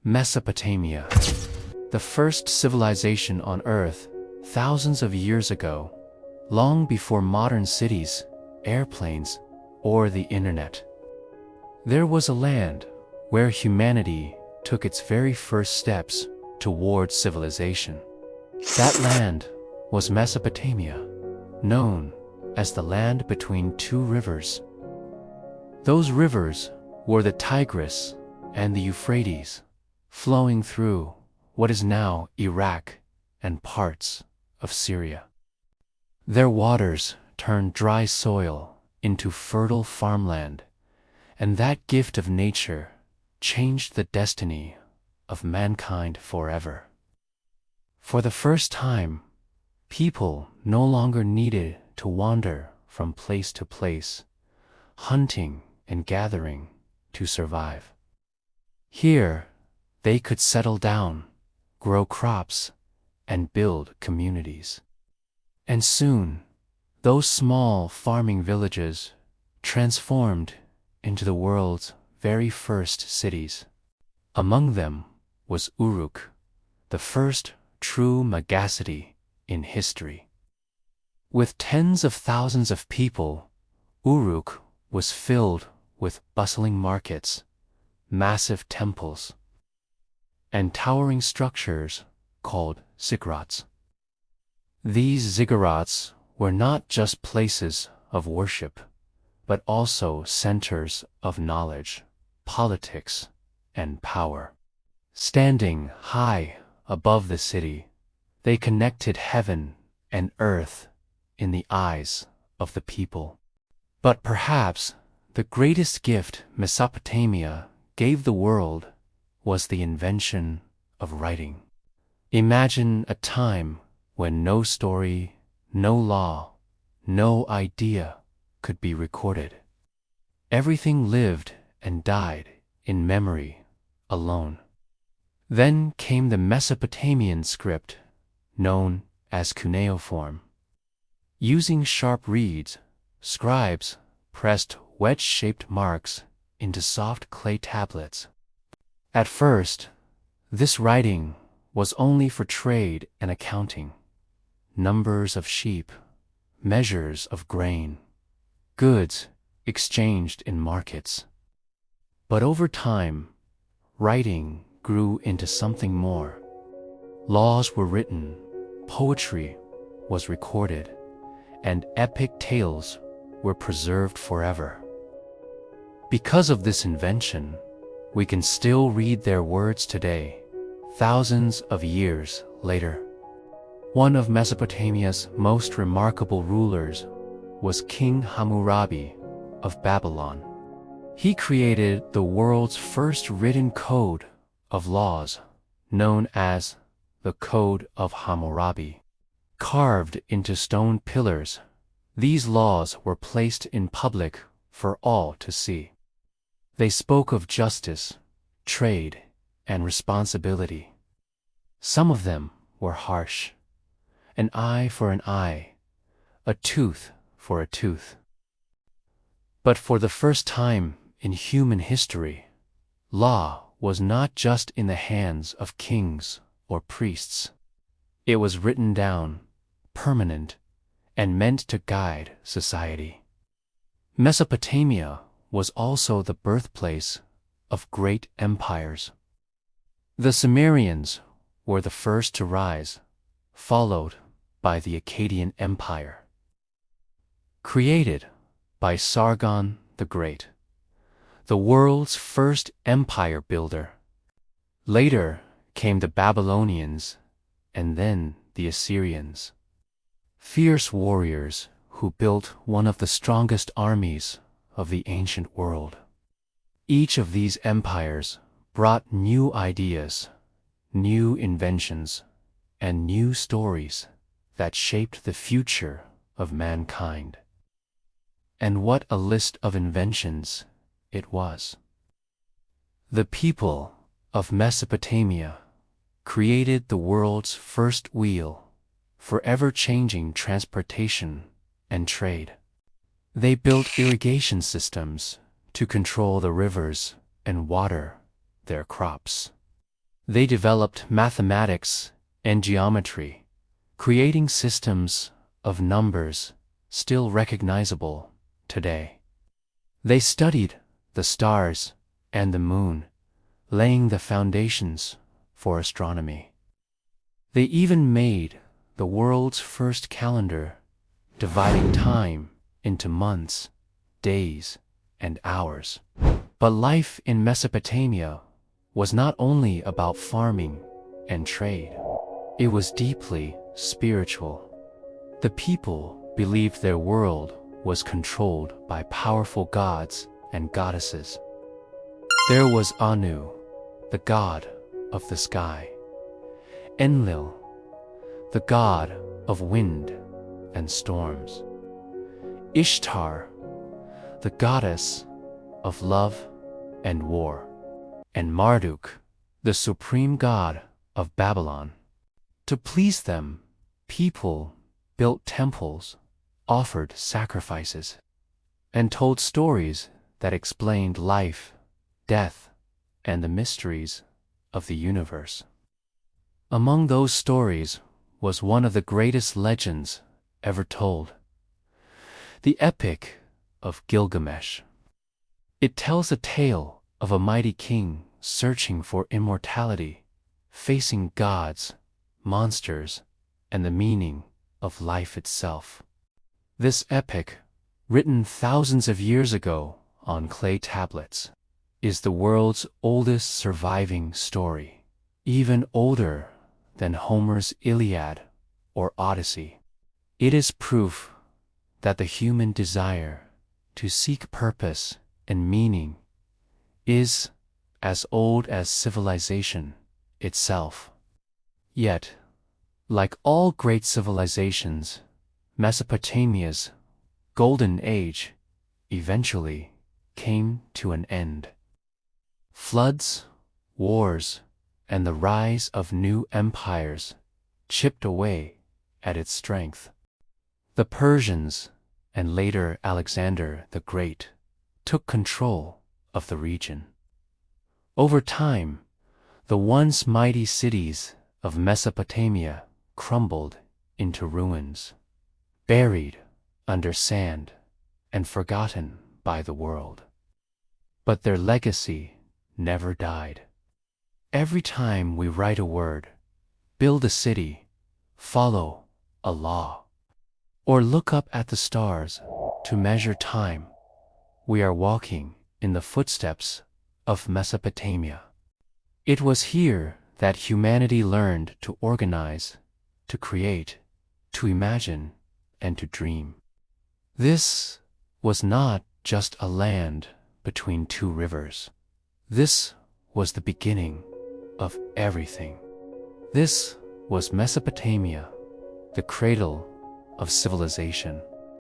Mesopotamia, the first civilization on Earth, thousands of years ago, long before modern cities, airplanes, or the internet. There was a land where humanity took its very first steps toward civilization. That land was Mesopotamia, known as the land between two rivers. Those rivers were the Tigris and the Euphrates, flowing through what is now Iraq and parts of Syria. Their waters turned dry soil into fertile farmland, and that gift of nature changed the destiny of mankind forever. For the first time, people no longer needed to wander from place to place, hunting and gathering to survive. Here, they could settle down, grow crops, and build communities. And soon, those small farming villages transformed into the world's very first cities. Among them was Uruk, the first true megacity in history. With tens of thousands of people, Uruk was filled with bustling markets, massive temples, and towering structures called ziggurats. These ziggurats were not just places of worship, but also centers of knowledge, politics, and power. Standing high above the city, they connected heaven and earth in the eyes of the people. But perhaps the greatest gift Mesopotamia gave the world was the invention of writing. Imagine a time when no story, no law, no idea could be recorded. Everything lived and died in memory alone. Then came the Mesopotamian script, known as cuneiform. Using sharp reeds, scribes pressed wedge-shaped marks into soft clay tablets. At first, this writing was only for trade and accounting, numbers of sheep, measures of grain, goods exchanged in markets. But over time, writing grew into something more. Laws were written, poetry was recorded, and epic tales were preserved forever. Because of this invention, we can still read their words today, thousands of years later. One of Mesopotamia's most remarkable rulers was King Hammurabi of Babylon. He created the world's first written code of laws, known as the Code of Hammurabi. Carved into stone pillars, these laws were placed in public for all to see. They spoke of justice, trade, and responsibility. Some of them were harsh. An eye for an eye, a tooth for a tooth. But for the first time in human history, law was not just in the hands of kings or priests. It was written down, permanent, and meant to guide society. Mesopotamia was also the birthplace of great empires. The Sumerians were the first to rise, followed by the Akkadian Empire. Created by Sargon the Great, the world's first empire builder. Later came the Babylonians and then the Assyrians, fierce warriors who built one of the strongest armies of the ancient world. Each of these empires brought new ideas, new inventions, and new stories that shaped the future of mankind. And what a list of inventions it was. The people of Mesopotamia created the world's first wheel, forever changing transportation and trade. They built irrigation systems to control the rivers and water their crops. They developed mathematics and geometry, creating systems of numbers still recognizable today. They studied the stars and the moon, laying the foundations for astronomy. They even made the world's first calendar, dividing time into months, days, and hours. But life in Mesopotamia was not only about farming and trade. It was deeply spiritual. The people believed their world was controlled by powerful gods and goddesses. There was Anu, the god of the sky; Enlil, the god of wind and storms; Ishtar, the goddess of love and war; and Marduk, the supreme god of Babylon. To please them, people built temples, offered sacrifices, and told stories that explained life, death, and the mysteries of the universe. Among those stories was one of the greatest legends ever told, the Epic of Gilgamesh. It tells a tale of a mighty king searching for immortality, facing gods, monsters, and the meaning of life itself. This epic, written thousands of years ago on clay tablets, is the world's oldest surviving story, even older than Homer's Iliad or Odyssey. It is proof that the human desire to seek purpose and meaning is as old as civilization itself. Yet, like all great civilizations, Mesopotamia's golden age eventually came to an end. Floods, wars, and the rise of new empires chipped away at its strength. The Persians, and later Alexander the Great, took control of the region. Over time, the once mighty cities of Mesopotamia crumbled into ruins, buried under sand and forgotten by the world. But their legacy never died. Every time we write a word, build a city, follow a law, or look up at the stars to measure time, we are walking in the footsteps of Mesopotamia. It was here that humanity learned to organize, to create, to imagine, and to dream. This was not just a land between two rivers. This was the beginning of everything. This was Mesopotamia, the cradle of civilization.